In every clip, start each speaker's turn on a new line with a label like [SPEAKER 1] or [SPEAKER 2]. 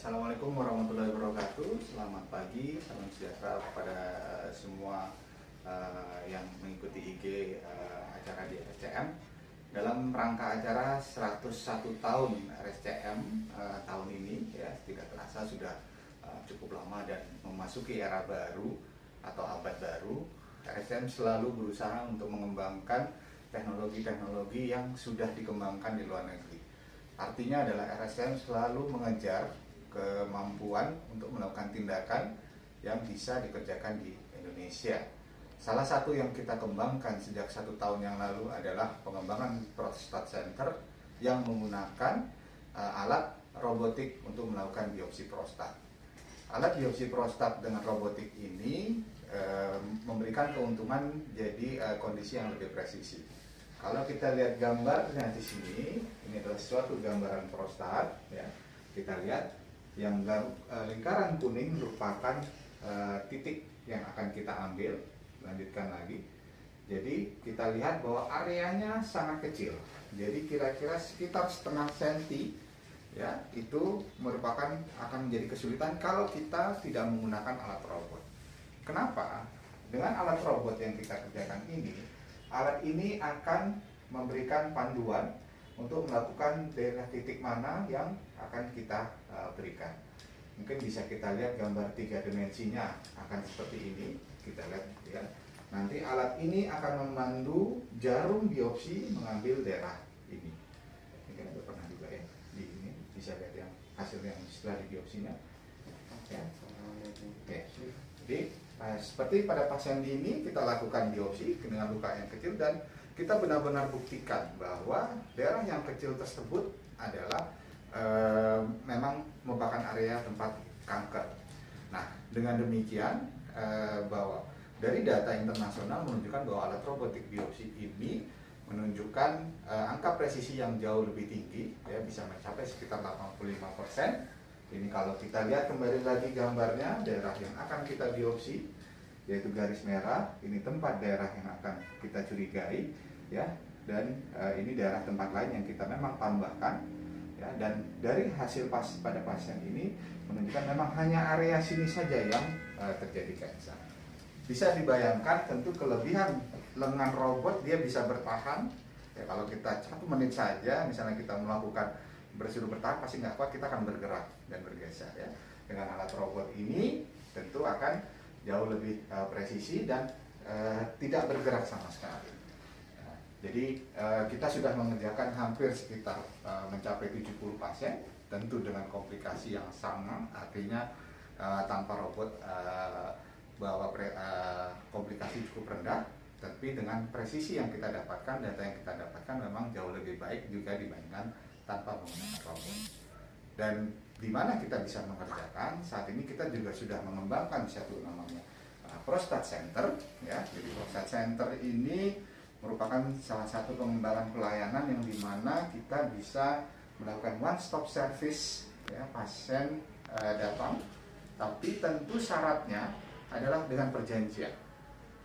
[SPEAKER 1] Assalamualaikum warahmatullahi wabarakatuh. Selamat pagi, salam sejahtera kepada semua yang mengikuti IG acara di RSCM. Dalam rangka acara 101 tahun RSCM tahun ini, ya tidak terasa sudah cukup lama dan memasuki era baru atau abad baru. RSCM selalu berusaha untuk mengembangkan teknologi-teknologi yang sudah dikembangkan di luar negeri. Artinya adalah RSCM selalu mengejar kemampuan untuk melakukan tindakan yang bisa dikerjakan di Indonesia. Salah satu yang kita kembangkan sejak 1 tahun yang lalu adalah pengembangan prostat center yang menggunakan alat robotik untuk melakukan biopsi prostat. Alat biopsi prostat dengan robotik ini memberikan keuntungan jadi kondisi yang lebih presisi. Kalau kita lihat gambarnya di sini, ini adalah suatu gambaran prostat, ya. Kita lihat yang lingkaran kuning merupakan titik yang akan kita ambil. Lanjutkan lagi. Jadi kita lihat bahwa areanya sangat kecil. Jadi kira-kira sekitar setengah senti, ya, itu merupakan akan menjadi kesulitan kalau kita tidak menggunakan alat robot. Kenapa? Dengan alat robot yang kita kerjakan ini, alat ini akan memberikan panduan untuk melakukan daerah titik mana yang akan kita berikan. Mungkin bisa kita lihat gambar 3 dimensinya akan seperti ini. Kita lihat, ya. Nanti alat ini akan memandu jarum biopsi mengambil daerah ini. Ini kan ada pernah juga ya di ini, bisa lihat yang hasil yang setelah di biopsinya. Ya. Oke. Jadi seperti pada pasien ini kita lakukan biopsi dengan luka yang kecil dan kita benar-benar buktikan bahwa daerah yang kecil tersebut adalah memang merupakan area tempat kanker. Nah, dengan demikian bahwa dari data internasional menunjukkan bahwa alat robotik biopsi ini menunjukkan angka presisi yang jauh lebih tinggi, ya, bisa mencapai sekitar 85%. Ini kalau kita lihat kembali lagi gambarnya, daerah yang akan kita biopsi yaitu garis merah, ini tempat daerah yang akan kita curigai, ya, dan ini daerah tempat lain yang kita memang tambahkan, ya, dan dari hasil pada pasien ini menunjukkan memang hanya area sini saja yang terjadi kanker. Bisa dibayangkan tentu kelebihan lengan robot, dia bisa bertahan, ya, kalau kita 1 menit saja misalnya kita melakukan disuruh bertahan pasti nggak kuat, kita akan bergerak dan bergeser, ya. Dengan alat robot ini tentu akan jauh lebih presisi dan tidak bergerak sama sekali. Jadi kita sudah mengerjakan hampir sekitar mencapai 70 pasien, tentu dengan komplikasi yang sama, artinya tanpa robot bahwa komplikasi cukup rendah, tapi dengan presisi yang kita dapatkan, data yang kita dapatkan memang jauh lebih baik juga dibandingkan tanpa menggunakan robot. Dan di mana kita bisa mengerjakan, saat ini kita juga sudah mengembangkan satu namanya prostat center, ya. Jadi prostat center ini merupakan salah satu pengembangan pelayanan yang dimana kita bisa melakukan one stop service, ya, pasien datang, tapi tentu syaratnya adalah dengan perjanjian.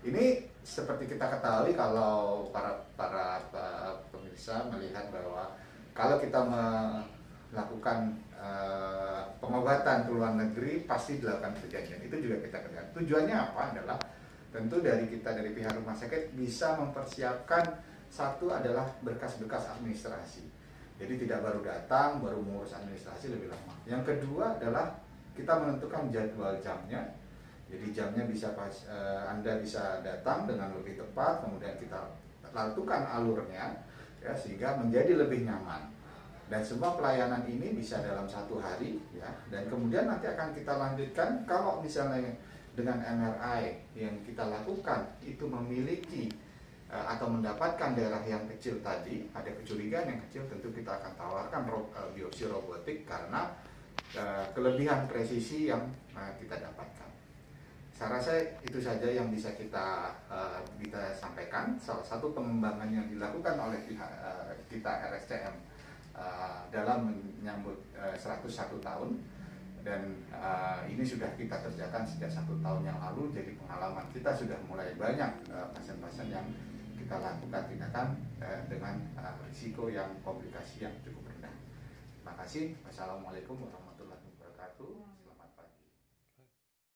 [SPEAKER 1] Ini seperti kita ketahui kalau para pemirsa melihat bahwa kalau kita melakukan pengobatan ke luar negeri pasti dilakukan perjanjian. Itu juga kita kerjakan. Tujuannya apa? Adalah tentu dari pihak rumah sakit bisa mempersiapkan, satu adalah berkas-berkas administrasi. Jadi tidak baru datang baru mengurus administrasi lebih lama. Yang kedua adalah kita menentukan jadwal jamnya. Jadi jamnya bisa Anda bisa datang dengan lebih tepat, kemudian kita lakukan alurnya, ya, sehingga menjadi lebih nyaman. Dan semua pelayanan ini bisa dalam 1 hari, ya, dan kemudian nanti akan kita lanjutkan kalau misalnya dengan MRI yang kita lakukan itu memiliki atau mendapatkan daerah yang kecil tadi, ada kecurigaan yang kecil, tentu kita akan tawarkan biopsi robotik karena kelebihan presisi yang kita dapatkan. Saya rasa itu saja yang bisa kita sampaikan. Salah satu pengembangan yang dilakukan oleh pihak kita RSCM dalam menyambut 101 tahun, dan ini sudah kita kerjakan sejak 1 tahun yang lalu. Jadi pengalaman kita sudah mulai banyak pasien-pasien yang kita lakukan tindakan dengan risiko yang komplikasi yang cukup rendah. Terima kasih. Wassalamualaikum warahmatullahi wabarakatuh.